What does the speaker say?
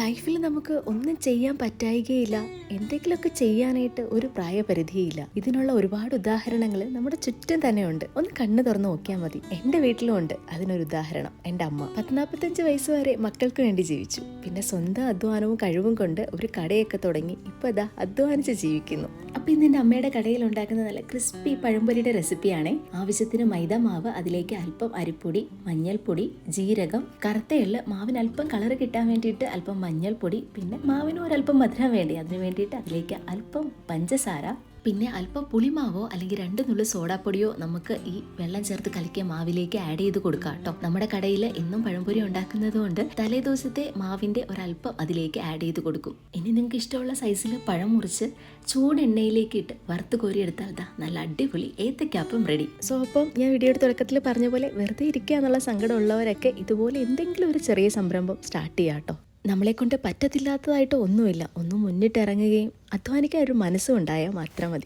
ലൈഫിൽ നമുക്ക് ഒന്നും ചെയ്യാൻ പറ്റായികയില്ല, എന്തെങ്കിലുമൊക്കെ ചെയ്യാനായിട്ട് ഒരു പ്രായപരിധിയില്ല. ഇതിനുള്ള ഒരുപാട് ഉദാഹരണങ്ങൾ നമ്മുടെ ചുറ്റും തന്നെ ഉണ്ട്. ഒന്ന് കണ്ണു തുറന്ന് നോക്കിയാൽ മതി. എൻ്റെ വീട്ടിലും ഉണ്ട് അതിനൊരു ഉദാഹരണം. എൻ്റെ അമ്മ 45 വയസ്സ് വരെ മക്കൾക്ക് വേണ്ടി ജീവിച്ചു. പിന്നെ സ്വന്തം അധ്വാനവും കഴിവും കൊണ്ട് ഒരു കടയൊക്കെ തുടങ്ങി. ഇപ്പൊ ഇതാ അധ്വാനിച്ച് ജീവിക്കുന്നു. അപ്പൊ ഇന്ന് എൻ്റെ അമ്മയുടെ കടയിൽ ഉണ്ടാക്കുന്ന നല്ല ക്രിസ്പി പഴംപൊരിയുടെ റെസിപ്പിയാണ്. ആവശ്യത്തിന് മൈദ മാവ്, അതിലേക്ക് അല്പം അരിപ്പൊടി, മഞ്ഞൾപ്പൊടി, ജീരകം, കറുത്ത എള്ള്, മാവിന് അല്പം കളർ കിട്ടാൻ വേണ്ടിയിട്ട് അല്പം മഞ്ഞൾപ്പൊടി, പിന്നെ മാവിന് ഒരല്പം മധുരം വേണ്ടി അതിന് വേണ്ടിയിട്ട് അതിലേക്ക് അല്പം പഞ്ചസാര, പിന്നെ അല്പം പുളിമാവോ അല്ലെങ്കിൽ 2 നുള്ളു സോഡാപ്പൊടിയോ നമുക്ക് ഈ വെള്ളം ചേർത്ത് കലക്കിയ മാവിലേക്ക് ആഡ് ചെയ്ത് കൊടുക്കാം കേട്ടോ. നമ്മുടെ കടയിൽ എന്നും പഴംപൊരി ഉണ്ടാക്കുന്നത് കൊണ്ട് തലേ ദിവസത്തെ മാവിന്റെ ഒരല്പം അതിലേക്ക് ആഡ് ചെയ്ത് കൊടുക്കും. ഇനി നിങ്ങൾക്ക് ഇഷ്ടമുള്ള സൈസിൽ പഴം മുറിച്ച് ചൂടെണ്ണയിലേക്ക് ഇട്ട് വറുത്ത് കോരി എടുത്താൽ നല്ല അടിപൊളി ഏത്തക്കാപ്പം റെഡി. സോ അപ്പം ഞാൻ വീഡിയോയുടെ തുടക്കത്തിൽ പറഞ്ഞ പോലെ വെറുതെ ഇരിക്കുക എന്നുള്ള സങ്കടം ഉള്ളവരൊക്കെ ഇതുപോലെ എന്തെങ്കിലും ഒരു ചെറിയ സംരംഭം സ്റ്റാർട്ട് ചെയ്യാം കേട്ടോ. നമ്മളെ കൊണ്ട് പറ്റത്തില്ലാത്തതായിട്ട് ഒന്നുമില്ല. ഒന്ന് മുന്നിട്ടിറങ്ങുകയും അധ്വാനിക്കാൻ ഒരു മനസ്സും ഉണ്ടായാൽ മാത്രം മതി.